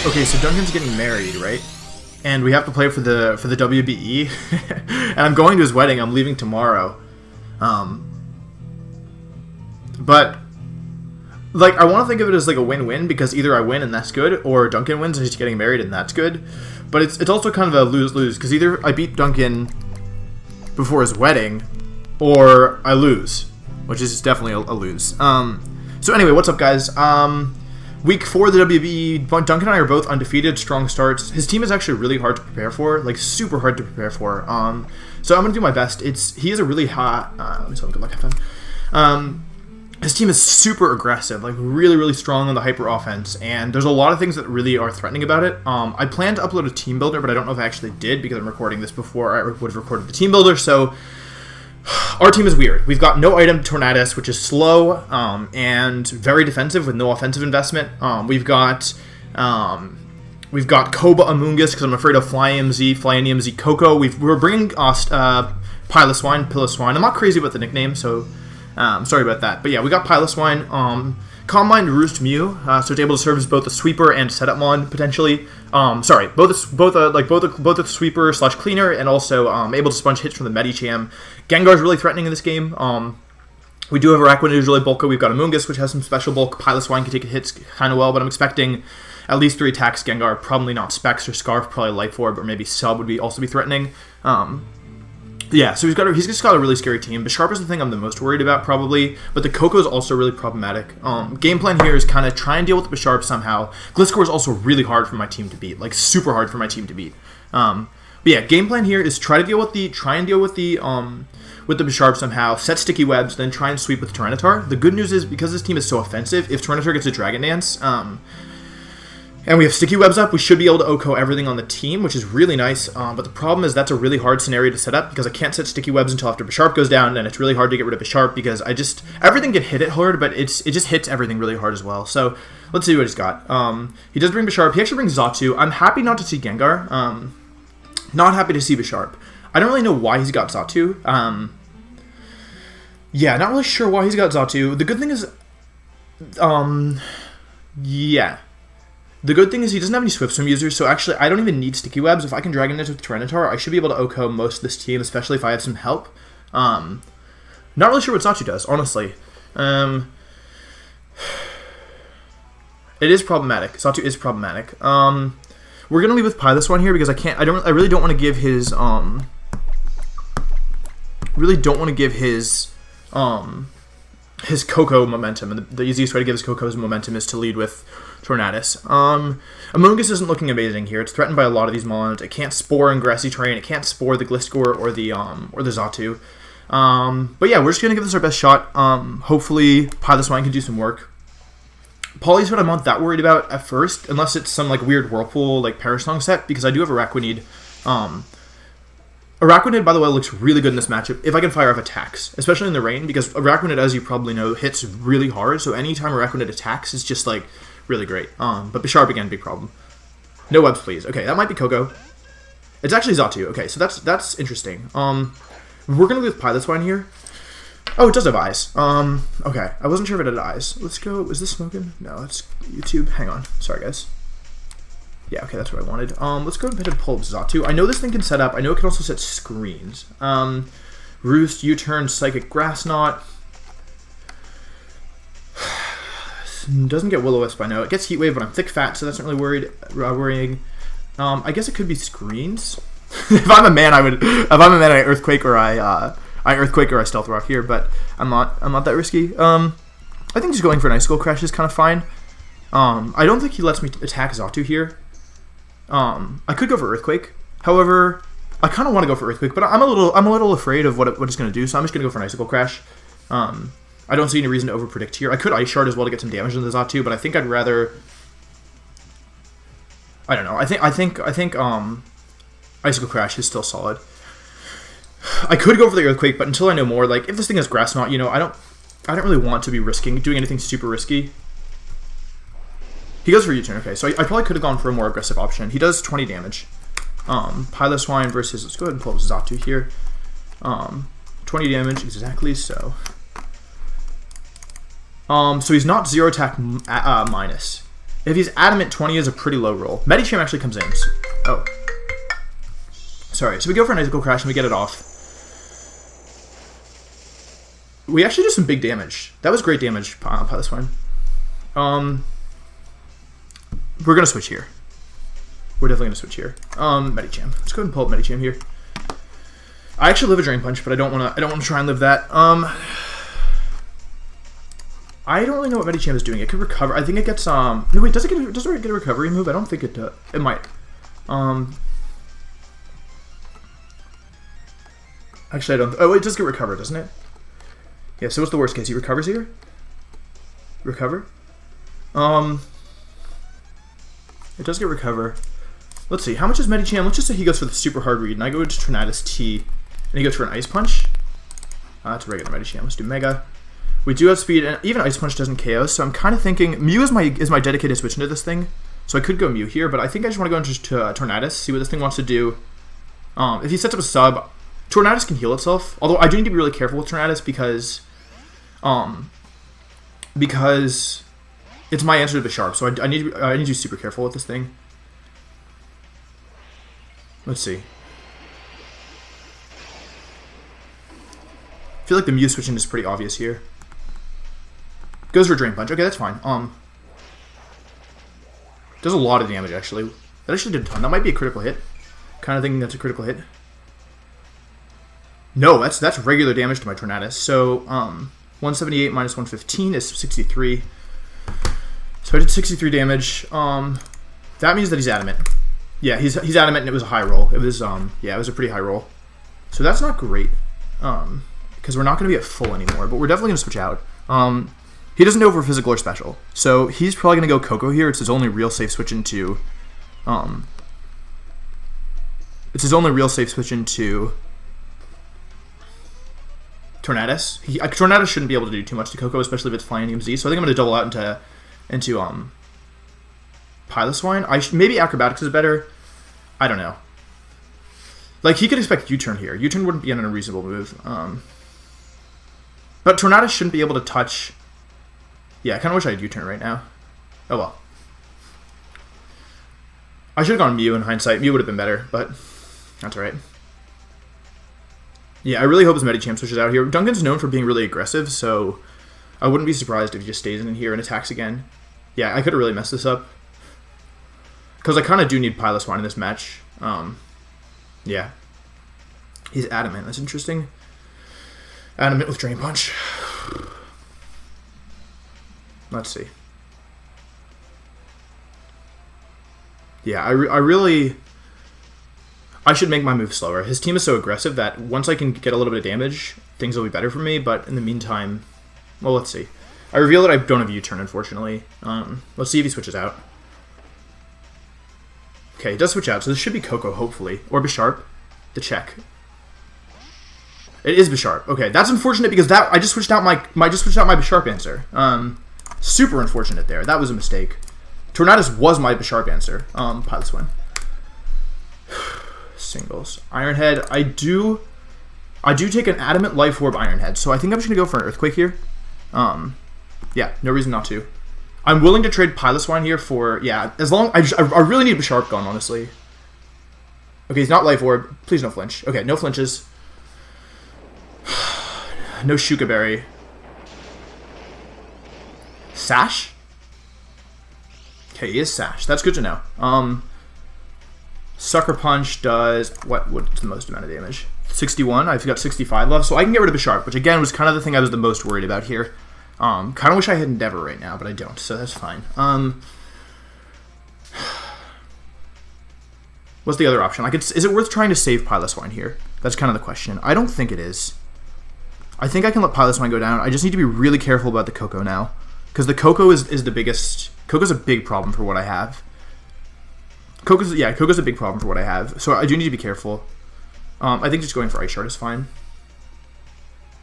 Okay, so Duncan's getting married, right? And we have to play for the WBE. And I'm going to his wedding. I'm leaving tomorrow. But like, I want to think of it as like a win-win, because either I win and that's good, or Duncan wins and he's getting married and that's good. But it's also kind of a lose-lose, because either I beat Duncan before his wedding, or I lose, which is definitely a lose. So anyway, what's up, guys? Week 4 of the WBE, Duncan and I are both undefeated, strong starts. His team is actually really hard to prepare for, like super hard to prepare for. So I'm gonna do my best. He is a really hot. Let me tell him good luck, have fun. His team is super aggressive, like really strong on the hyper offense, and there's a lot of things that really are threatening about it. I planned to upload a team builder, but I don't know if I actually did, because I'm recording this before I would have recorded the team builder. So our team is weird. We've got no item Torracats, which is slow and very defensive with no offensive investment. We've got Koba Amoongus, because I'm afraid of Flying EMZ Coco. We're bringing Piloswine. I'm not crazy about the nickname, so sorry about that. But yeah, we got Piloswine. Combine Roost Mew, so it's able to serve as both a sweeper and setup mon potentially. Sorry, both a sweeper / cleaner, and also able to sponge hits from the Medicham. Gengar's really threatening in this game. We do have Araquanid, who's really bulky. We've got Amoongus, which has some special bulk. Piloswine can take hits kind of well, but I'm expecting at least 3 attacks. Gengar, probably not Specs or Scarf, probably Life Orb, or maybe Sub would also be threatening. Yeah, so he's just got a really scary team. Bisharp is the thing I'm the most worried about, probably, but the Coco is also really problematic. Game plan here is kind of try and deal with the Bisharp somehow. Gliscor is also really hard for my team to beat, like super hard for my team to beat. But yeah, game plan here is try and deal with the Bisharp somehow, set sticky webs, then try and sweep with Tyranitar. The good news is, because this team is so offensive, if Tyranitar gets a Dragon Dance, and we have sticky webs up, we should be able to OHKO everything on the team, which is really nice. But the problem is that's a really hard scenario to set up, because I can't set sticky webs until after Bisharp goes down, and it's really hard to get rid of Bisharp, because everything can hit it hard, but it just hits everything really hard as well. So let's see what he's got. He does bring Bisharp. He actually brings Xatu. I'm happy not to see Gengar. Not happy to see Bisharp. I don't really know why he's got Xatu. Yeah, not really sure why he's got Xatu. The good thing is, yeah. The good thing is he doesn't have any Swift Swim users, so actually I don't even need Sticky Webs. If I can Dragon Dance with Tyranitar, I should be able to OHKO most of this team, especially if I have some help. Not really sure what Xatu does, honestly. It is problematic. Xatu is problematic. We're gonna leave with Piloswine here, because I really don't want to give his his Coco momentum, and the easiest way to give his Coco's momentum is to lead with Torracats. Amoongus isn't looking amazing here. It's threatened by a lot of these mons. It can't spore in grassy terrain. It can't spore the Gliscor or the Xatu. But yeah, we're just gonna give this our best shot. Hopefully Piloswine can do some work. Poly's what I'm not that worried about at first, unless it's some like weird Whirlpool like Parasong set, because I do have Araquanid. Araquanid, by the way, looks really good in this matchup if I can fire off attacks, especially in the rain, because Araquanid, as you probably know, hits really hard, so anytime Araquanid attacks is just like really great. But Bisharp again, big problem. No webs, please. Okay, that might be Coco. It's actually Xatu. Okay, so that's interesting. We're gonna go with Piloswine here. Oh, it does have eyes. Okay, I wasn't sure if it had eyes. Let's go. Is this smoking? No, it's YouTube. Hang on. Sorry, guys. Yeah, okay, that's what I wanted. Let's go ahead and pull up Xatu. I know this thing can set up. I know it can also set screens. Roost, U-turn, Psychic Grass Knot. Doesn't get Will-O-Wisp, I know. It gets Heat Wave, but I'm thick fat, so that's not really worrying. I guess it could be screens. If I'm a man, I Earthquake or I Earthquake or I Stealth Rock here, but I'm not that risky. I think just going for an Icicle Crash is kind of fine. I don't think he lets me attack Xatu here. I could go for Earthquake. However, I kind of want to go for Earthquake, but I'm a little afraid of what it's going to do, so I'm just going to go for an Icicle Crash. I don't see any reason to overpredict here. I could Ice Shard as well to get some damage into the Xatu, but I think I'd rather. I don't know. I think Icicle Crash is still solid. I could go for the Earthquake, but until I know more, like if this thing has Grass Knot, you know, I don't really want to be doing anything super risky. He goes for U-turn. Okay, so I probably could have gone for a more aggressive option. He does 20 damage. Piloswine versus, let's go ahead and pull up Xatu here. 20 damage exactly. So he's not 0 attack minus. If he's adamant, 20 is a pretty low roll. Medicham actually comes in. So, oh. Sorry. So we go for an Icicle Crash and we get it off. We actually do some big damage. That was great damage, Piloswine. We're going to switch here. We're definitely going to switch here. Medicham. Let's go ahead and pull up Medicham here. I actually live a Drain Punch, but I don't want to try and live that. I don't really know what Medicham is doing. It could recover. I think it gets no wait, does it get a recovery move? I don't think it does. It might. Actually I don't. Oh, it does get recovered, doesn't it? Yeah, so what's the worst case? He recovers here? Recover? It does get recover. Let's see, how much is Medicham? Let's just say he goes for the super hard read, and I go to Torracats T, and he goes for an Ice Punch. That's a regular Medicham. Let's do Mega. We do have speed, and even Ice Punch doesn't KO, so I'm kind of thinking Mew is my dedicated switch into this thing, so I could go Mew here, but I think I just want to go into Torracats, see what this thing wants to do. If he sets up a sub, Torracats can heal itself, although I do need to be really careful with Torracats because it's my answer to Bisharp, so I need to be super careful with this thing. Let's see. I feel like the Mew switching is pretty obvious here. Goes for Drain Punch. Okay, that's fine. Does a lot of damage, actually. That actually did a ton. That might be a critical hit. Kind of thinking that's a critical hit. No, that's regular damage to my Torracats. So, 178 minus 115 is 63. So I did 63 damage. That means that he's adamant. Yeah, he's adamant, and it was a high roll. It was yeah, it was a pretty high roll. So that's not great. Because we're not going to be at full anymore, but we're definitely going to switch out. He doesn't know if we're physical or special, so he's probably going to go Coco here. It's his only real safe switch into. It's his only real safe switch into Torracats. Torracats shouldn't be able to do too much to Coco, especially if it's flying EMZ. So I think I'm going to double out into Piloswine. Maybe Acrobatics is better. I don't know. Like, he could expect U-turn here. U-turn wouldn't be an unreasonable move. But Torracats shouldn't be able to touch. Yeah, I kind of wish I had U-turn right now. Oh well. I should have gone Mew in hindsight. Mew would have been better, but that's alright. Yeah, I really hope his Medicham switches out here. Duncan's known for being really aggressive, so I wouldn't be surprised if he just stays in here and attacks again. Yeah, I could have really messed this up. Because I kind of do need Piloswine in this match. Yeah. He's adamant. That's interesting. Adamant with Drain Punch. Let's see. Yeah, I should make my move slower. His team is so aggressive that once I can get a little bit of damage, things will be better for me, but in the meantime, well, let's see. I reveal that I don't have U-turn, unfortunately. Let's see if he switches out. Okay, he does switch out, so this should be Coco, hopefully. Or Bisharp. The check. It is Bisharp. Okay, that's unfortunate because I just switched out my Bisharp answer. Super unfortunate there. That was a mistake. Torracats was my Bisharp answer. Piloswine. Singles. Iron Head. I do take an Adamant Life Orb Iron Head, so I think I'm just gonna go for an Earthquake here. Yeah, no reason not to. I'm willing to trade Piloswine here for, yeah, as long, I really need Bisharp gone, honestly. Okay, he's not Life Orb. Please no flinch. Okay, no flinches. No Shuka Berry. Sash? Okay, he is Sash. That's good to know. Sucker Punch does, what's the most amount of damage? 61. I've got 65 left, so I can get rid of Bisharp, which again was kind of the thing I was the most worried about here. Kind of wish I had Endeavor right now, but I don't, so that's fine. What's the other option? Is it worth trying to save Piloswine here? That's kind of the question. I don't think it is. I think I can let Piloswine go down. I just need to be really careful about the Coco now. Because the Coco is the biggest... Coco's a big problem for what I have. Coco's a big problem for what I have. So I do need to be careful. I think just going for Ice Shard is fine.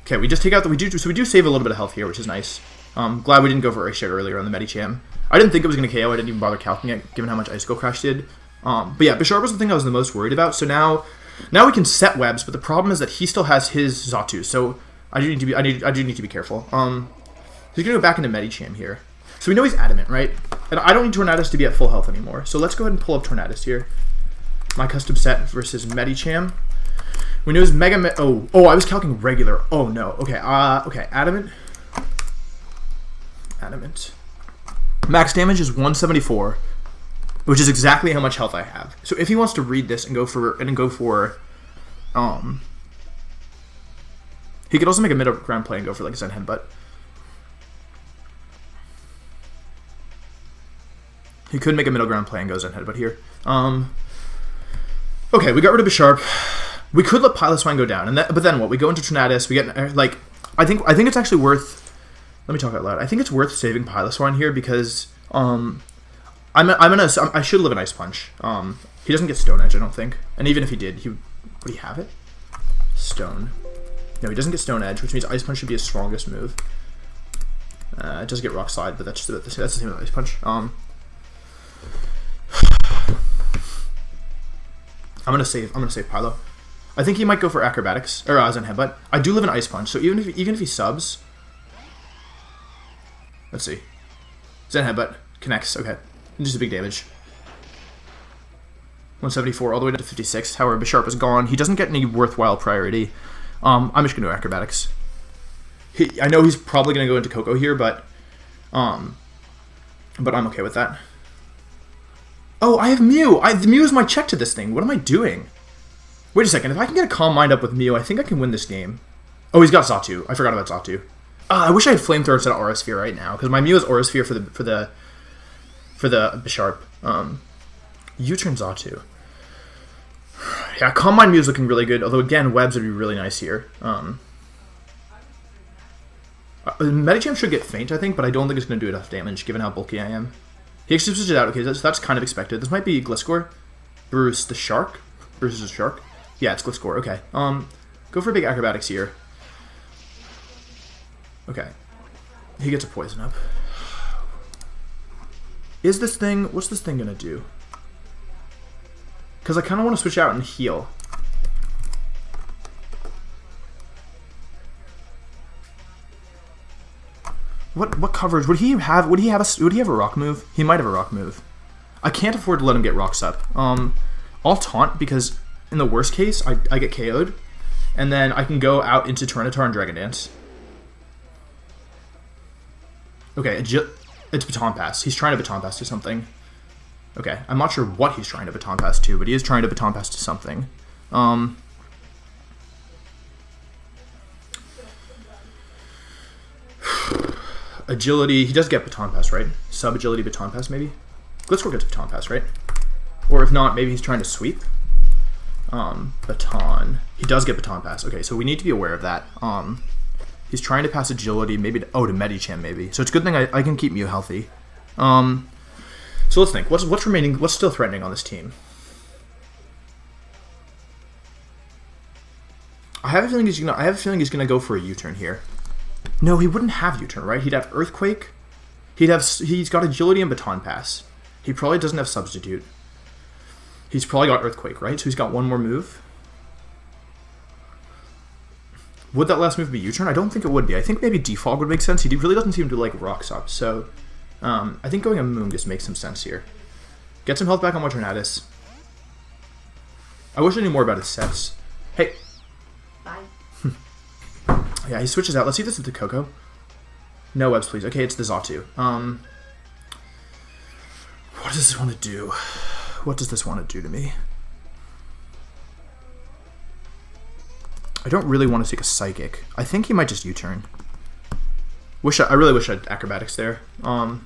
Okay, we just take out the... So we do save a little bit of health here, which is nice. Glad we didn't go for Ice Shard earlier on the Medicham. I didn't think it was going to KO. I didn't even bother calculating it, given how much Icicle Crash did. But yeah, Bisharp was the thing I was the most worried about. So now we can set webs, but the problem is that he still has his Xatu. So I do need to be careful. He's gonna go back into Medicham here. So we know he's adamant, right? And I don't need Torracats to be at full health anymore. So let's go ahead and pull up Torracats here. My custom set versus Medicham. We know his Mega... Oh, I was calculating regular. Oh, no. Okay, okay, adamant. Adamant. Max damage is 174, which is exactly how much health I have. So if he wants to read this and go for... He could also make a middle ground play and go for, like, Zen Headbutt. He could make a middle ground play and go Zen Headbutt here. Okay, we got rid of Bisharp. We could let Pilot Swine go down, but then what? We go into Torracats. We get like, I think it's actually worth. Let me talk out loud. I think it's worth saving Pilot Swine here because I should live an Ice Punch. He doesn't get Stone Edge, I don't think, and even if he did, would he have it? Stone. No, he doesn't get Stone Edge, which means Ice Punch should be his strongest move. It does get Rock Slide, but that's the same as Ice Punch. I'm gonna save Pilo. I think he might go for Acrobatics or Zen Headbutt. I do live in Ice Punch, so even if he subs, let's see, Zen Headbutt connects. Okay, just a big damage. 174 all the way down to 56. However, Bisharp is gone. He doesn't get any worthwhile priority. I'm just gonna do Acrobatics. I know he's probably gonna go into Coco here, but I'm okay with that. Oh, I have Mew. The Mew is my check to this thing. What am I doing? Wait a second. If I can get a Calm Mind up with Mew, I think I can win this game. Oh, he's got Xatu. I forgot about Xatu. I wish I had Flamethrower instead of Aura Sphere right now, because my Mew is Aura Sphere for the Bisharp. U-turn Xatu. Yeah, Calm Mind Mew is looking really good, although again, Webs would be really nice here. Medicham should get Faint, I think, but I don't think it's going to do enough damage, given how bulky I am. He actually switches it out. Okay, that's kind of expected. This might be Gliscor. Bruce the Shark. Bruce is a Shark. Yeah, it's Gliscor. Okay. Go for big Acrobatics here. Okay. He gets a Poison up. What's this thing gonna do? Because I kind of want to switch out and heal. What coverage would he have? Would he have a rock move? He might have a rock move. I can't afford to let him get rocks up. I'll taunt because in the worst case I get KO'd, and then I can go out into Tyranitar and Dragon Dance. Okay, it's Baton Pass. He's trying to Baton Pass to something. Okay, I'm not sure what he's trying to Baton Pass to, but he is trying to Baton Pass to something. Agility, he does get Baton Pass, right? Sub-agility Baton Pass, maybe? Gliscor gets Baton Pass, right? Or if not, maybe he's trying to sweep. Baton. He does get Baton Pass. Okay, so we need to be aware of that. He's trying to pass agility, maybe to Medicham, maybe. So it's a good thing I can keep Mew healthy. So let's think. What's remaining? What's still threatening on this team? I have a feeling he's gonna go for a U-turn here. No, he wouldn't have U-turn, right? He'd have Earthquake. He's got Agility and Baton Pass. He probably doesn't have Substitute. He's probably got Earthquake, right? So he's got one more move. Would that last move be U-turn? I don't think it would be. I think maybe Defog would make sense. He really doesn't seem to like Rocks up, so I think going a Moon just makes some sense here. Get some health back on my Torracats. I wish I knew more about his sets. Hey. Bye. Yeah, he switches out. Let's see if this is the Coco. No webs, please. Okay, it's the Xatu. What does this want to do? What does this want to do to me? I don't really want to take a Psychic. I think he might just U-turn. I really wish I had Acrobatics there. I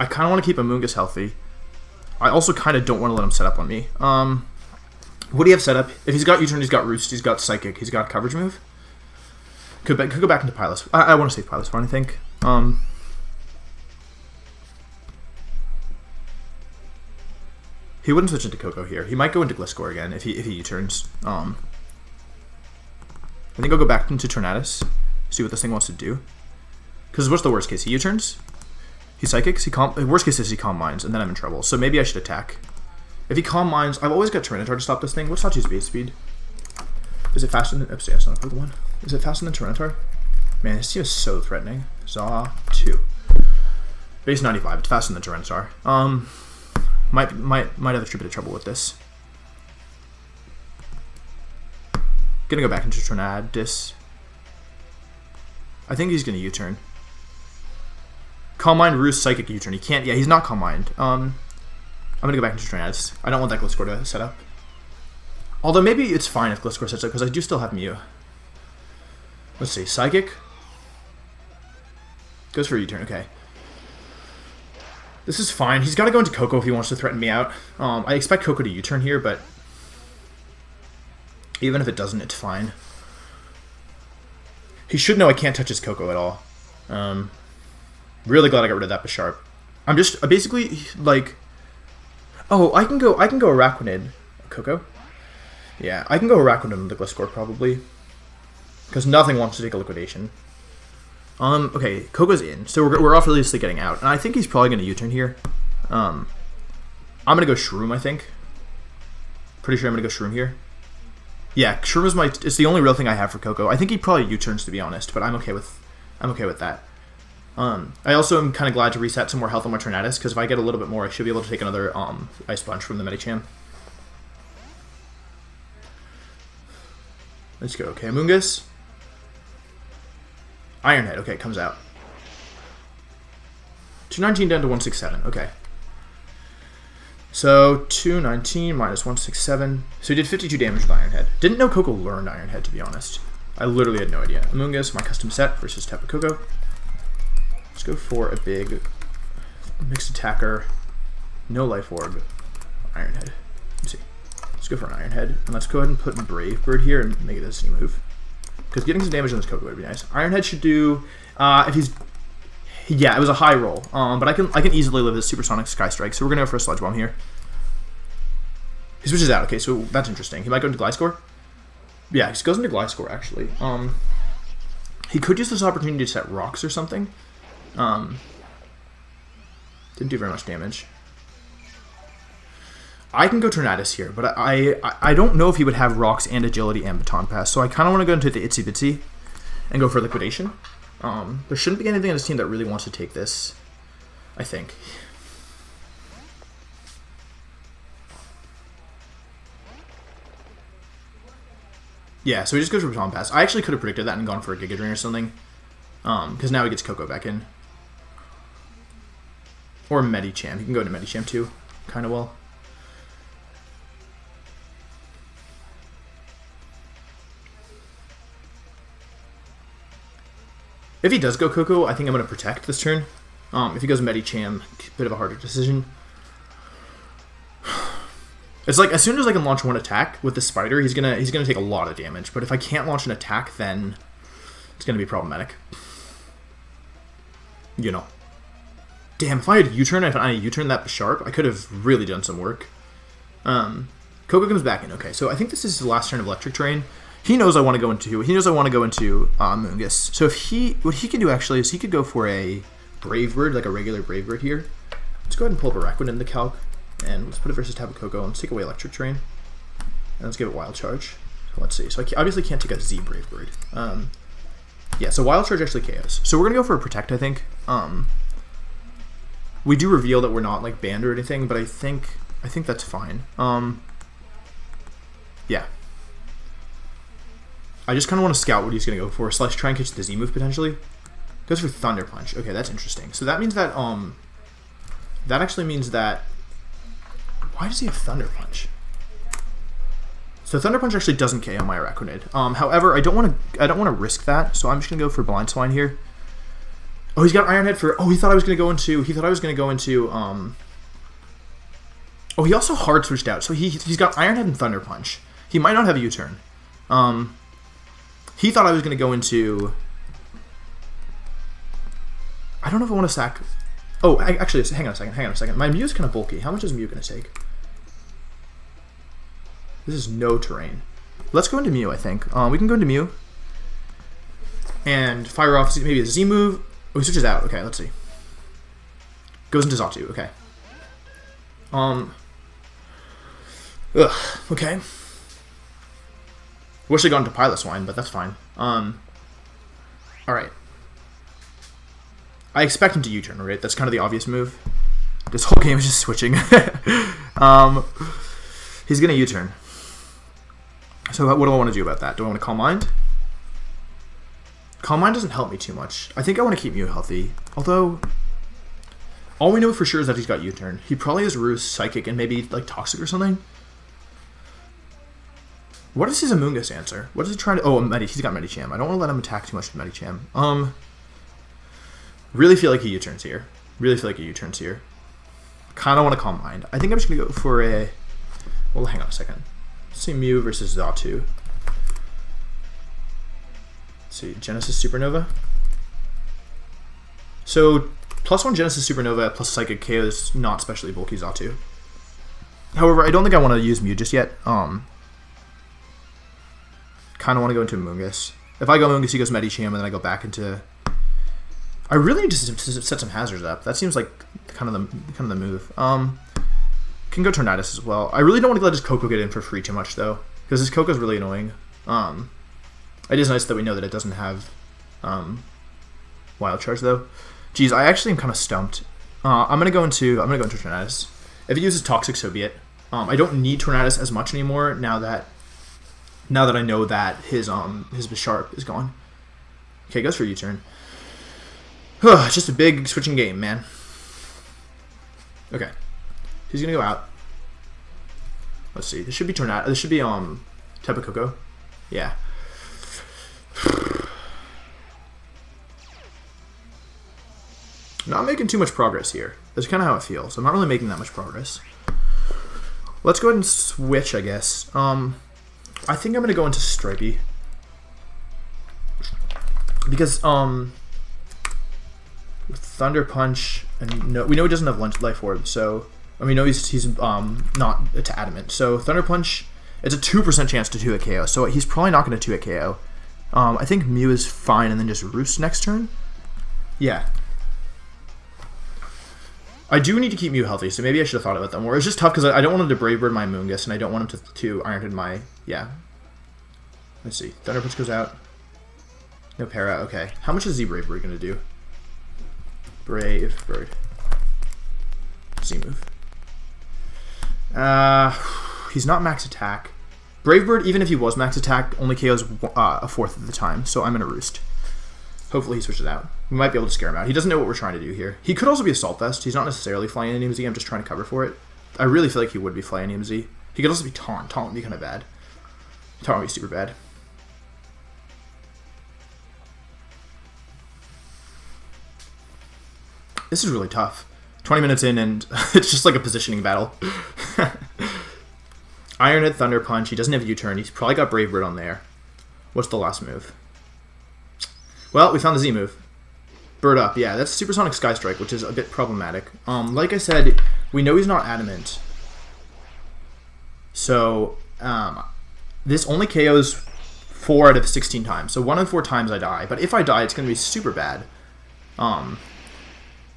kind of want to keep Amoonguss healthy. I also kind of don't want to let him set up on me. What do you have set up? If he's got U-turn, he's got Roost, he's got Psychic, he's got Coverage move. Could go back into Pilot. I want to save Pilot Spawn, I think. He wouldn't switch into Coco here. He might go into Gliscor again if he U-turns. I think I'll go back into Torracats, see what this thing wants to do. Because what's the worst case? He U-turns? He Psychics? Worst case is he Calm Minds, and then I'm in trouble. So maybe I should attack. If he Calm Minds, I've always got Tyranitar to stop this thing. What's Xatu's base speed? Is it faster than... Oops, yeah, it's not a Pokemon. Is it faster than Tyranitar? Man, this team is so threatening. Zaw 2. Base 95. It's faster than Tyranitar. Might have a true bit of trouble with this. Gonna go back into Tornadus. I think he's gonna U-turn. Calm Mind, Roost, Psychic, U-turn. He can't. Yeah, he's not Calm Mind. I'm gonna go back into Tornadus. I don't want that Gliscor to set up. Although maybe it's fine if Gliscor sets up because I do still have Mew. Let's see. Psychic goes for a U-turn. Okay. This is fine. He's got to go into Coco if he wants to threaten me out. I expect Coco to U-turn here, but even if it doesn't, it's fine. He should know I can't touch his Coco at all. Really glad I got rid of that Bisharp. I'm just basically like, oh, I can go Araquanid, Coco. Yeah, I can go Araquanid in the Gliscor probably, because nothing wants to take a liquidation. Okay, Coco's in, so we're obviously getting out, and I think he's probably going to U-turn here. I'm going to go Shroom, I think. Pretty sure I'm going to go Shroom here. Yeah, Shroom is it's the only real thing I have for Coco. I think he probably U-turns, to be honest, but I'm okay with that. I also am kind of glad to reset some more health on my Tornadus, because if I get a little bit more, I should be able to take another Ice Punch from the Medicham. Let's go. Okay, Amoonguss. Ironhead. Okay, comes out. 219 down to 167. Okay. So, 219 minus 167. So he did 52 damage with Ironhead. Didn't know Coco learned Ironhead, to be honest. I literally had no idea. Amoonguss, my custom set versus Tapu Koko. Let's go for a big mixed attacker. No life orb. Ironhead. Let's see. Let's go for an Ironhead. And let's go ahead and put Brave Bird here and make it a Z move. Because getting some damage on this Coco would be nice. Ironhead should do, if he's, yeah, it was a high roll. But I can easily live this Supersonic Sky Strike. So we're gonna go for a Sludge Bomb here. He switches out. Okay, so that's interesting. He might go into Gliscor. Yeah, he goes into Gliscor actually. He could use this opportunity to set rocks or something. Didn't do very much damage. I can go Tornadus here, but I don't know if he would have Rocks and Agility and Baton Pass, so I kind of want to go into the Itsy Bitsy and go for Liquidation. There shouldn't be anything on this team that really wants to take this, I think. Yeah, so he just goes for Baton Pass. I actually could have predicted that and gone for a Giga Drain or something, because now he gets Coco back in. Or Medicham. He can go into Medicham too, kind of well. If he does go Coco, I think I'm going to protect this turn. If he goes Medicham, bit of a harder decision. It's like as soon as I can launch one attack with the Spider, he's gonna take a lot of damage. But if I can't launch an attack, then it's gonna be problematic. You know. Damn, if I had U-turn, if I U-turn that Bisharp, I could have really done some work. Coco comes back in. Okay, so I think this is the last turn of Electric Terrain. He knows I want to go into. He knows I want to go into Amoonguss. So if what he can do actually is he could go for a Brave Bird, like a regular Brave Bird here. Let's go ahead and pull up a Araquanid in the calc, and let's put it versus Tapu Koko, and let's take away Electric Terrain, and let's give it Wild Charge. So let's see. So I obviously can't take a Z Brave Bird. Yeah. So Wild Charge actually KOs. So we're gonna go for a Protect, I think. We do reveal that we're not like banned or anything, but I think that's fine. Yeah. I just kind of want to scout what he's going to go for, / try and catch the Z move potentially. Goes for Thunder Punch. Okay, that's interesting. So that means that, that actually means that, why does he have Thunder Punch? So Thunder Punch actually doesn't KO my Araquanid. However, I don't want to risk that, so I'm just going to go for Blind Swine here. Oh, he's got Ironhead for, oh, he thought I was going to go into, oh, he also hard switched out. So he's got Ironhead and Thunder Punch. He might not have a U-turn. He thought I was going to go into... I don't know if I want to sack... Oh, actually, hang on a second. My Mew is kind of bulky. How much is Mew going to take? This is no terrain. Let's go into Mew, I think. We can go into Mew. And fire off maybe a Z move. Oh, he switches out. Okay, let's see. Goes into Xatu. Okay. Okay. Wish I got into Piloswine, but that's fine. Alright. I expect him to U-turn, right? That's kind of the obvious move. This whole game is just switching. He's going to U-turn. So what do I want to do about that? Do I want to Calm Mind? Calm Mind doesn't help me too much. I think I want to keep Mew healthy. Although, all we know for sure is that he's got U-turn. He probably has Roost, Psychic, and maybe like Toxic or something. What is his Amoonguss answer? What is he trying to... Oh, he's got Medicham. I don't want to let him attack too much with Medicham. Really feel like he U-turns here. Kind of want to Calm Mind. I think I'm just going to go for a... Well, hang on a second. Let's see Mew versus Xatu. Let's see, Genesis Supernova. So, +1 Genesis Supernova plus Psychic KO is not especially bulky Xatu. However, I don't think I want to use Mew just yet. Kind of want to go into Amoonguss. If I go Amoonguss, he goes Medicham, and then I go back into... I really need to set some hazards up. That seems like kind of the move. Can go Tornadus as well. I really don't want to let his Coco get in for free too much though, because his Coco is really annoying. It is nice that we know that it doesn't have Wild Charge though. Geez, I actually am kind of stumped. I'm gonna go into Tornadus. If it uses Toxic, so be it. I don't need Tornadus as much anymore now that I know that his Bisharp is gone. Okay, goes for U-turn. Just a big switching game, man. Okay. He's gonna go out. Let's see. This should be Tornado. This should be Tapu Koko. Yeah. Not making too much progress here. That's kind of how it feels. I'm not really making that much progress. Let's go ahead and switch, I guess. I think I'm gonna go into Stripey. Because Thunder Punch, and we know he doesn't have Life Orb, so we know he's not to Adamant. So Thunder Punch, it's a 2% chance to 2-hit KO, so he's probably not going to 2-hit KO. I think Mew is fine, and then just Roost next turn. Yeah. I do need to keep Mew healthy, so maybe I should have thought about that more. It's just tough because I don't want him to Brave Bird my Amoonguss, and I don't want him to Iron Head my... Yeah. Let's see. Thunder Punch goes out. No Para, okay. How much is Z Brave Bird going to do? Brave Bird. Z move. He's not max attack. Brave Bird, even if he was max attack, only KOs a fourth of the time, so I'm going to Roost. Hopefully he switches out. We might be able to scare him out. He doesn't know what we're trying to do here. He could also be Assault Vest. He's not necessarily flying an EMZ. I'm just trying to cover for it. I really feel like he would be flying EMZ. He could also be Taunt. Taunt would be kind of bad. Taunt would be super bad. This is really tough. 20 minutes in, and it's just like a positioning battle. Iron Head, Thunder Punch. He doesn't have U-turn. He's probably got Brave Bird on there. What's the last move? Well, we found the Z move. Bird Up. Yeah, that's Supersonic Sky Strike, which is a bit problematic. Like I said, we know he's not Adamant. So, this only KOs 4 out of 16 times. So 1 in 4 times I die. But if I die, it's going to be super bad.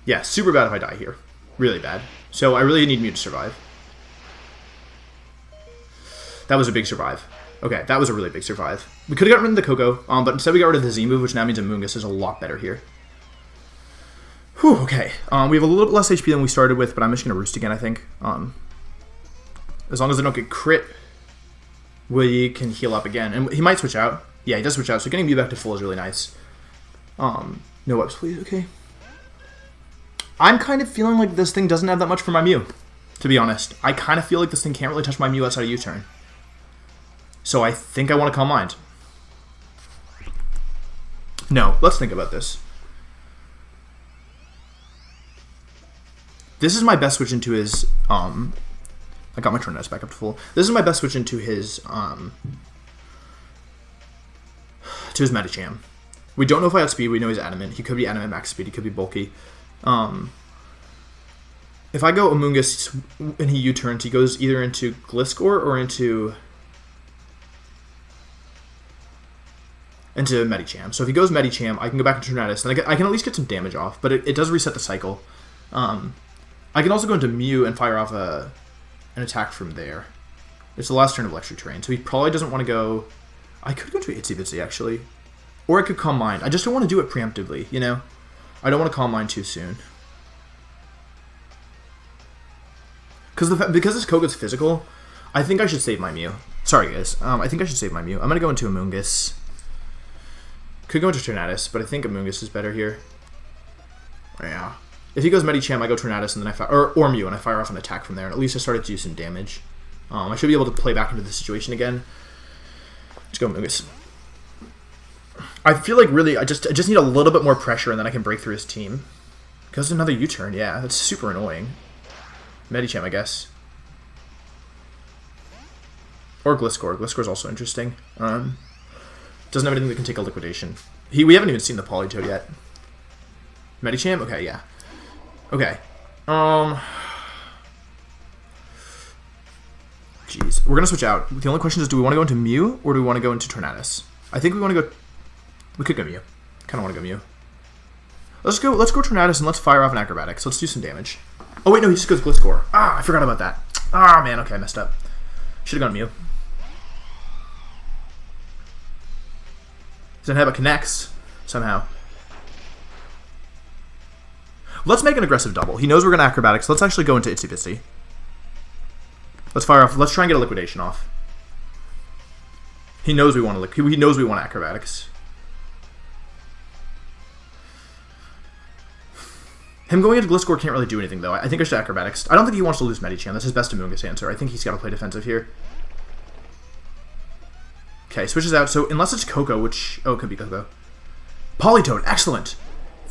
Yeah, super bad if I die here. Really bad. So I really need Mew to survive. That was a big survive. Okay, that was a really big survive. We could have gotten rid of the Coco, but instead we got rid of the Z move, which now means Amoonguss is a lot better here. Whew, okay. We have a little bit less HP than we started with, but I'm just going to Roost again, I think. As long as I don't get crit, we can heal up again. And he might switch out. Yeah, he does switch out, so getting Mew back to full is really nice. No webs, please. Okay. I'm kind of feeling like this thing doesn't have that much for my Mew, to be honest. I kind of feel like this thing can't really touch my Mew outside of U-turn. So I think I want to Calm Mind. No, let's think about this. This is my best switch into his... I got my Tornadus back up to full. This is my best switch into his... to his Medicham. We don't know if I outspeed. We know he's Adamant. He could be Adamant max speed. He could be bulky. If I go Amoonguss and he U-turns, he goes either into Gliscor or into Medicham. So if he goes Medicham, I can go back to Tornadus, and I can at least get some damage off, but it does reset the cycle. I can also go into Mew and fire off an attack from there. It's the last turn of Electric Terrain, so he probably doesn't want to go I could go to Itsy Bitsy, actually. Or I could Calm Mind. I just don't want to do it preemptively, you know? I don't want to Calm Mind too soon. Because this Koga's physical, I think I should save my Mew. Sorry, guys. I think I should save my Mew. I'm going to go into Amoonguss. Could go into Tornadus, but I think Amoonguss is better here. Yeah. If he goes Medicham, I go Tornadus, and then I fire... Or Mew, and I fire off an attack from there. And at least I started to do some damage. I should be able to play back into the situation again. Let's go Amoonguss. I feel like really, I just need a little bit more pressure, and then I can break through his team. Because another U-turn, yeah. That's super annoying. Medicham, I guess. Or Gliscor. Gliscor's also interesting. Doesn't have anything that can take a liquidation. We haven't even seen the Politoed yet. Medicham? Okay, yeah. Okay. Jeez. We're gonna switch out. The only question is, do we want to go into Mew, or do we want to go into Tornadus? I think we want to go... We could go Mew. Kinda want to go Mew. Let's go Tornadus, and let's fire off an Acrobatics. Let's do some damage. Oh, wait, no, he just goes Gliscor. Ah, I forgot about that. Ah, man, okay, I messed up. Should've gone Mew. Zenheba connects, somehow. Let's make an aggressive double. He knows we're gonna Acrobatics. Let's actually go into Itsy Bitsy. Let's fire off. Let's try and get a liquidation off. He knows we want to. He knows we want Acrobatics. Him going into Gliscor can't really do anything though. I think I should Acrobatics. I don't think he wants to lose Medicham. That's his best Amoonguss answer. I think he's got to play defensive here. Okay, switches out. So unless it's Koko, which it could be Koko. Politoed, excellent.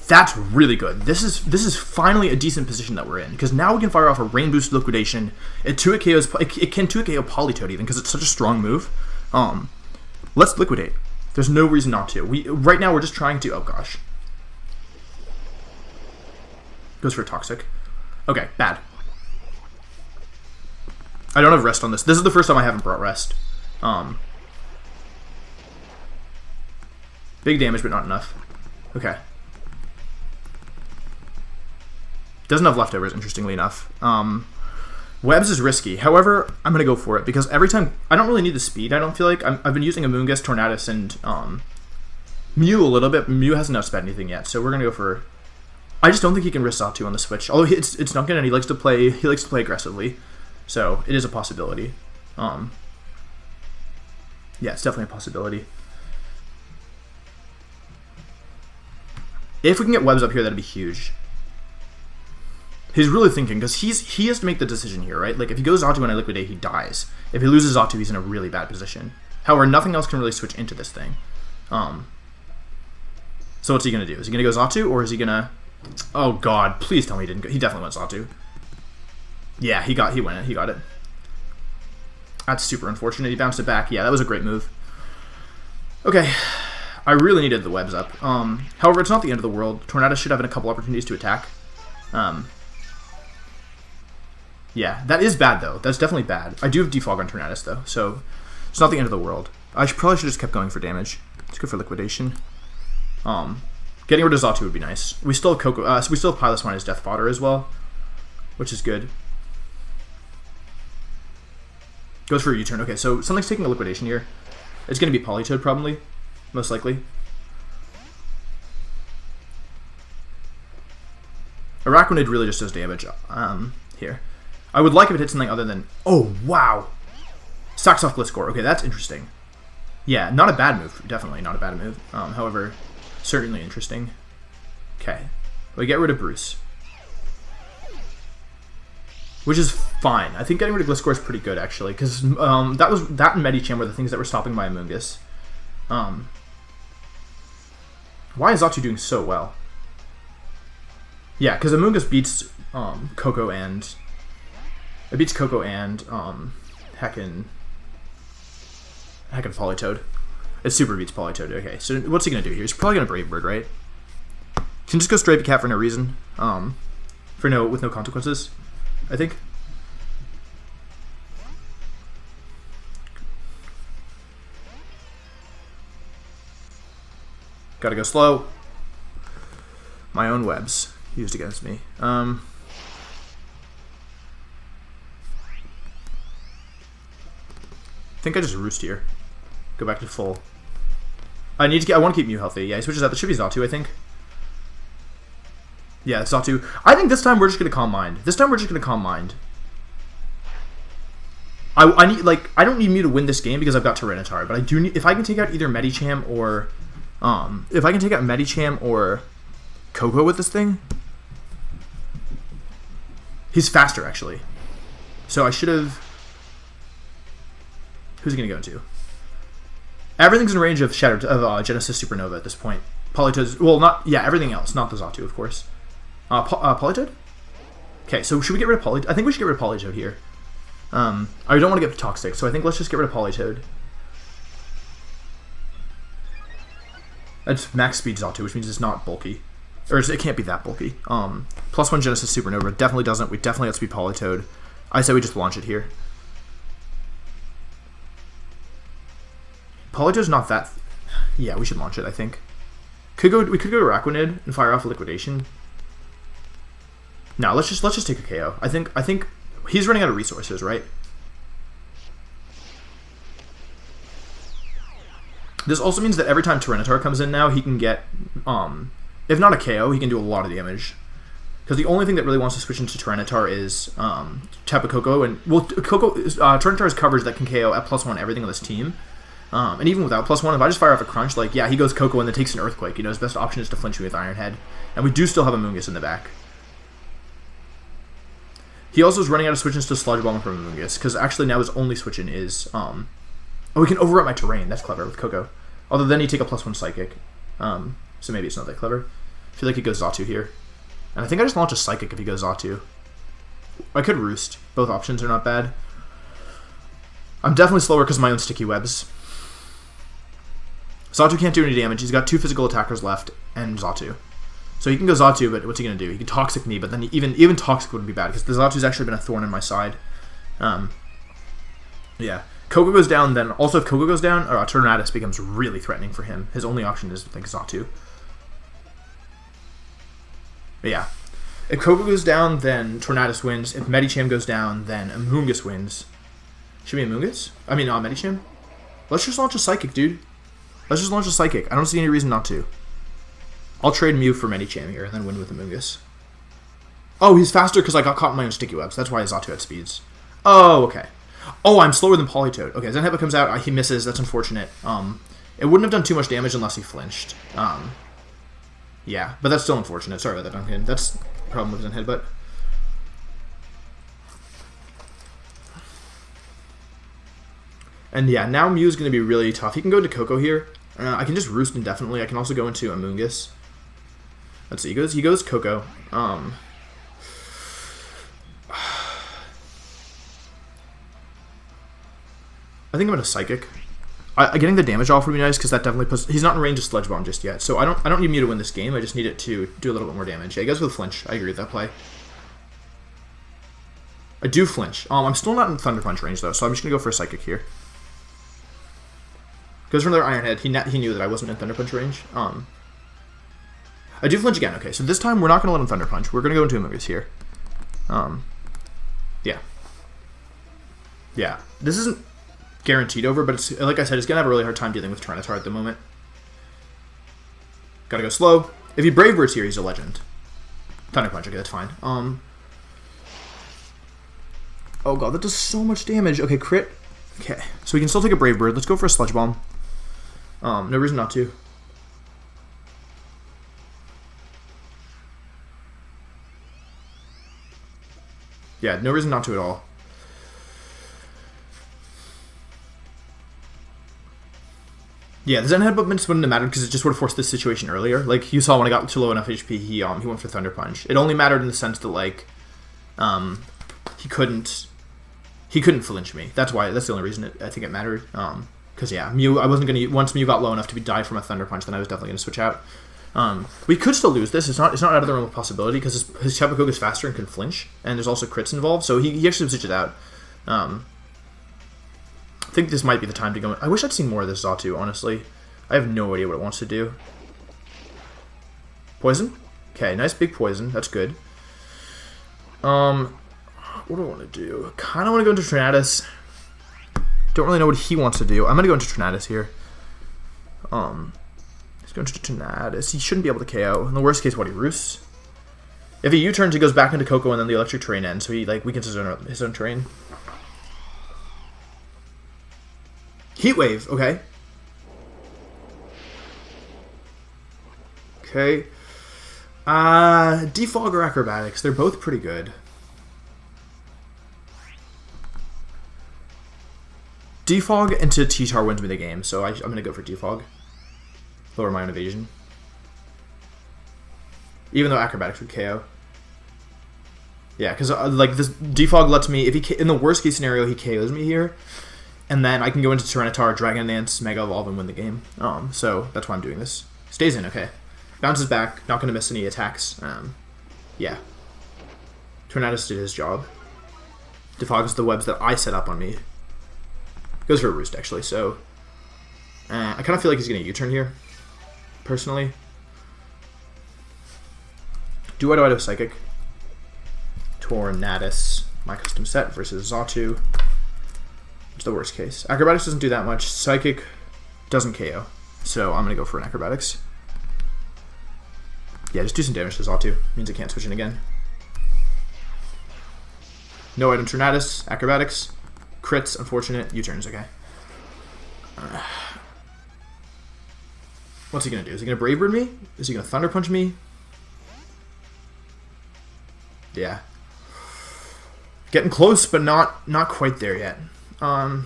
That's really good. This is finally a decent position that we're in, because now we can fire off a Rain Boost Liquidation. It can 2-KO Politoed even, because it's such a strong move. Let's liquidate. There's no reason not to. Right now we're just trying to. Oh gosh. Goes for Toxic. Okay, bad. I don't have Rest on this. This is the first time I haven't brought Rest. Big damage, but not enough. Okay. Doesn't have leftovers, interestingly enough. Webs is risky. However, I'm going to go for it, because every time... I don't really need the speed, I don't feel like. I've been using Amoonguss, Tornadus, and Mew a little bit. Mew hasn't outsped anything yet, so we're going to go for... I just don't think he can risk Xatu on the switch. Although it's Duncan, and he likes to play aggressively. So, it is a possibility. Yeah, it's definitely a possibility. If we can get Webs up here, that'd be huge. He's really thinking, because he has to make the decision here, right? Like, if he goes Xatu and I liquidate, he dies. If he loses Xatu, he's in a really bad position. However, nothing else can really switch into this thing. So what's he going to do? Is he going to go Xatu, or is he going to... Oh, God. Please tell me he didn't go... He definitely went Xatu. Yeah, he went it. He got it. That's super unfortunate. He bounced it back. Yeah, that was a great move. Okay. I really needed the Webs up. However, it's not the end of the world. Tornadus should have a couple opportunities to attack. Yeah, that is bad, though. That's definitely bad. I do have Defog on Tornadus, though, so it's not the end of the world. I probably should have just kept going for damage. Let's go for liquidation. Getting rid of Xatu would be nice. We still have Koko. We still have Piloswine as death fodder as well, which is good. Goes for a U-turn. Okay, so something's taking a liquidation here. It's going to be Politoed, probably. Most likely. Araquanid really just does damage here. I would like if it hit something other than... Oh, wow! Sacks off Gliscor. Okay, that's interesting. Yeah, not a bad move. Definitely not a bad move. However, certainly interesting. Okay. We get rid of Bruce. Which is fine. I think getting rid of Gliscor is pretty good, actually, because that and Medicham were the things that were stopping my Amoonguss. Why is Xatu doing so well? Yeah, because Amoonguss beats Koko and... It beats Koko and heckin' Politoed. It super beats Politoed. Okay, so what's he gonna do here? He's probably gonna Brave Bird, right? Can just go straight Cat for no reason. With no consequences, I think. Gotta go slow. My own Webs used against me. I think I just roost here. Go back to full. I want to keep Mew healthy. Yeah, he switches out. That should be Xatu, I think. Yeah, it's Xatu. I think this time we're just gonna Calm Mind. I need, like, I don't need Mew to win this game because I've got Tyranitar, but I do need, if I can take out either Medicham or Coco with this thing. He's faster, actually. So I should have... Who's he going to go into? Everything's in range of Genesis Supernova at this point. Politoed's... Well, not... Yeah, everything else. Not the Xatu, of course. Politoed? Okay, so should we get rid of Politoed? I think we should get rid of Politoed here. I don't want to get Toxic, so I think let's just get rid of Politoed. That's max speed Xatu, which means it's not bulky. Or it can't be that bulky. +1 Genesis Supernova definitely doesn't. We definitely have to be Politoed. I say we just launch it here. Politoed's not that... Yeah, we should launch it, I think. We could go to Araquanid and fire off a Liquidation. No, let's just take a KO. I think he's running out of resources, right? This also means that every time Tyranitar comes in now, he can get, if not a KO, he can do a lot of damage. Because the only thing that really wants to switch into Tyranitar is Tapu Koko, and well, Tyranitar has coverage that can KO at +1 everything on this team. And even without +1, if I just fire off a Crunch, like, yeah, he goes Koko and then takes an Earthquake. You know, his best option is to flinch me with Iron Head. And we do still have a Amoonguss in the back. He also is running out of switches to Sludge Bomb from Amoonguss, because actually now his only switch-in is, oh, we can overwrite my terrain. That's clever with Koko. Although then you take a +1 Psychic. So maybe it's not that clever. I feel like he goes Xatu here. And I think I just launch a Psychic if he goes Xatu. I could Roost. Both options are not bad. I'm definitely slower because of my own Sticky Webs. Xatu can't do any damage. He's got 2 physical attackers left and Xatu. So he can go Xatu, but what's he going to do? He can Toxic me, but then even Toxic wouldn't be bad because the Xatu's actually been a thorn in my side. Yeah. Koko goes down, then also if Koko goes down, Torracats becomes really threatening for him. His only option is, I think, Xatu. But yeah. If Koko goes down, then Torracats wins. If Medicham goes down, then Amoonguss wins. Should be Amoonguss? I mean, Medicham? Let's just launch a Psychic, dude. Let's just launch a Psychic. I don't see any reason not to. I'll trade Mew for Medicham here and then win with Amoonguss. Oh, he's faster because I got caught in my own Sticky Webs. That's why his Xatu speeds. Oh, okay. Oh, I'm slower than Politoed. Okay, Zenheba comes out. He misses. That's unfortunate. It wouldn't have done too much damage unless he flinched. Yeah, but that's still unfortunate. Sorry about that, Duncan. That's the problem with Zenheba. And yeah, now Mew's going to be really tough. He can go to Koko here. I can just Roost indefinitely. I can also go into Amoonguss. Let's see. He goes Koko. I think I'm going to Psychic. Getting the damage off would be nice because that definitely puts... He's not in range of Sludge Bomb just yet, so I don't need Mew to win this game. I just need it to do a little bit more damage. Yeah, he goes with Flinch. I agree with that play. I do flinch. I'm still not in Thunder Punch range though, so I'm just going to go for a Psychic here. Goes for another Iron Head. He knew that I wasn't in Thunder Punch range. I do flinch again. Okay, so this time we're not going to let him Thunder Punch. We're going to go into Amoonguss here. Yeah. Yeah. This isn't guaranteed over, but it's, like I said, it's going to have a really hard time dealing with Tyranitar at the moment. Gotta go slow. If he Brave Birds here, he's a legend. Thunder Punch, okay, that's fine. Oh god, that does so much damage. Okay, crit. Okay, so we can still take a Brave Bird. Let's go for a Sludge Bomb. No reason not to. Yeah, no reason not to at all. Yeah, the Zen Headbutt wouldn't have mattered because it just would have forced this situation earlier. Like, you saw when I got to low enough HP, he went for Thunder Punch. It only mattered in the sense that, like, he couldn't flinch me. That's the only reason I think it mattered. Because, yeah, Mew, I wasn't going to... Once Mew got low enough to be died from a Thunder Punch, then I was definitely going to switch out. We could still lose this. It's not out of the realm of possibility because his Tapu Koko is faster and can flinch, and there's also crits involved, so he actually switches out. I think this might be the time to go. I wish I'd seen more of this Xatu, honestly. I have no idea what it wants to do. Poison? Okay, nice big poison. That's good. What do I want to do? I kind of want to go into Torracats. Don't really know what he wants to do. I'm going to go into Torracats here. He's going to Torracats. He shouldn't be able to KO. In the worst case, what, he roosts? If he U-turns, he goes back into Coco, and then the electric terrain ends, so he like weakens his own terrain. Heat Wave, okay. Okay. Defog or Acrobatics, they're both pretty good. Defog into T-Tar wins me the game, so I'm going to go for Defog. Lower my own evasion. Even though Acrobatics would KO. Yeah, because like this Defog lets me, if he in the worst case scenario he KOs me here, and then I can go into Tyranitar, Dragon Dance, Mega Evolve, and win the game. So that's why I'm doing this. Stays in, okay. Bounces back, not going to miss any attacks. Yeah. Torracats did his job. Defogs the webs that I set up on me. Goes for a roost, actually, so... I kind of feel like he's going to U-turn here, personally. Do I do Psychic? Torracats, my custom set, versus Xatu. It's the worst case. Acrobatics doesn't do that much. Psychic doesn't KO, so I'm going to go for an Acrobatics. Yeah, just do some damage to Xatu. Means it can't switch in again. No item Torracats, Acrobatics. Crits, unfortunate. U-turns, okay. What's he going to do? Is he going to Brave Bird me? Is he going to Thunder Punch me? Yeah. Getting close, but not quite there yet. I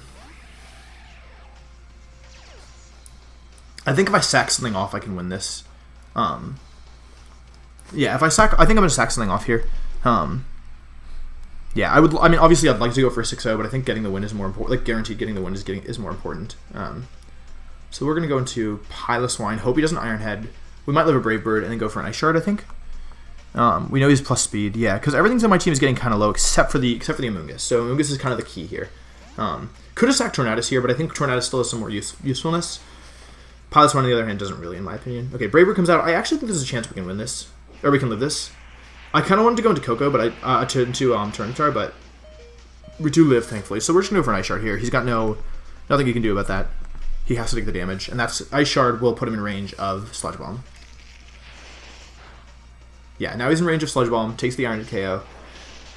think if I sack something off, I can win this. Yeah, if I think I'm going to sack something off here. Yeah, I mean, obviously, I'd like to go for a 6-0, but I think getting the win is more important. Like, guaranteed getting the win is more important. So we're going to go into Piloswine. Hope he doesn't Iron Head. We might live a Brave Bird and then go for an Ice Shard, I think. We know he's plus speed. Yeah, because everything's on my team is getting kind of low except for the Amoonguss. So Amoonguss is kind of the key here. Could have sacked Torracats here, but I think Torracats still has some more usefulness. Piloswine, on the other hand, doesn't really, in my opinion. Okay, Brave Bird comes out. I actually think there's a chance we can win this. Or we can live this. I kind of wanted to go into Coco, but to Tyranitar, but we do live, thankfully. So we're just going to go for an Ice Shard here. He's got nothing he can do about that. He has to take the damage, and that's Ice Shard will put him in range of Sludge Bomb. Yeah, now he's in range of Sludge Bomb, takes the Iron to KO.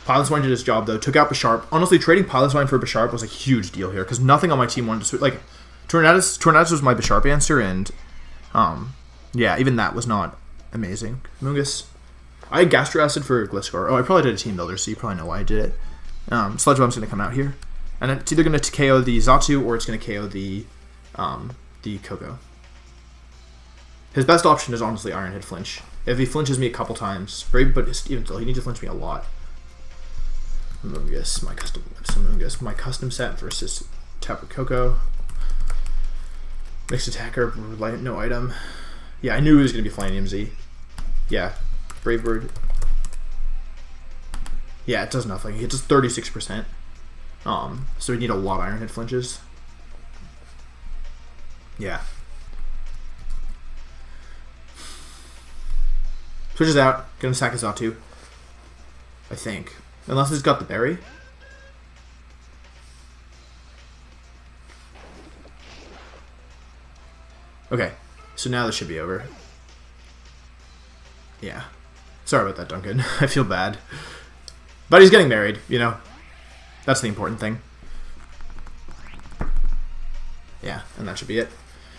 Piloswine did his job, though. Took out Bisharp. Honestly, trading Piloswine for Bisharp was a huge deal here, because nothing on my team wanted to switch. Like, Torracats was my Bisharp answer, and, yeah, even that was not amazing. Amoonguss. I had Gastro Acid for Gliscor. Oh, I probably did a team builder, so you probably know why I did it. Sludge Bomb's going to come out here. And it's either going to KO the Xatu, or it's going to KO the Coco. His best option is honestly Iron Head Flinch. If he flinches me a couple times, brave, but even still, he needs to flinch me a lot. Amoonguss, my custom set versus Tapu Koko. Mixed attacker, no item. Yeah, I knew he was going to be flying EMZ. Yeah, Brave Bird. Yeah, it does nothing. It does 36%. So we need a lot of Iron Head flinches. Yeah. Switches out. Gonna sack his Xatu. I think. Unless he's got the berry. Okay. So now this should be over. Yeah. Sorry about that, Duncan. I feel bad. But he's getting married, you know. That's the important thing. Yeah, and that should be it.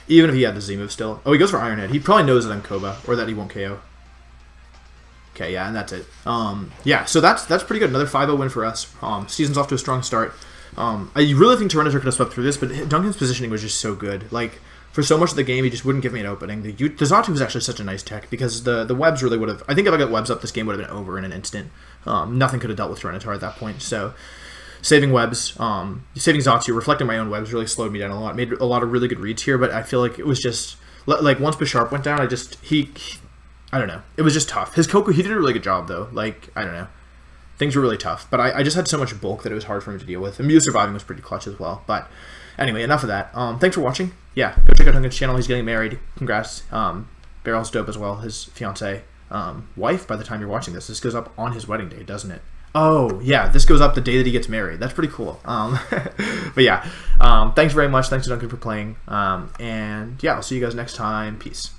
Even if he had the Z-move still. Oh, he goes for Iron Head. He probably knows that I'm Koba, or that he won't KO. Okay, yeah, and that's it. Yeah, so that's pretty good. Another 5-0 win for us. Season's off to a strong start. I really think Tyranitar could have swept through this, but Duncan's positioning was just so good. Like, for so much of the game, he just wouldn't give me an opening. The Xatu was actually such a nice tech, because the webs really would have... I think if I got webs up, this game would have been over in an instant. Nothing could have dealt with Tyranitar at that point, so... Saving webs, saving Xatu, reflecting my own webs really slowed me down a lot. Made a lot of really good reads here, but I feel like it was just... Like, once Bisharp went down, I don't know. It was just tough. His Coco, he did a really good job, though. Like, I don't know. Things were really tough. But I just had so much bulk that it was hard for him to deal with. And Mew surviving was pretty clutch as well. But anyway, enough of that. Thanks for watching. Yeah, go check out Duncan's channel. He's getting married. Congrats. Barrel's dope as well. His fiancée, wife, by the time you're watching this. This goes up on his wedding day, doesn't it? Oh, yeah, this goes up the day that he gets married. That's pretty cool. But yeah, thanks very much. Thanks to Duncan for playing. And yeah, I'll see you guys next time. Peace.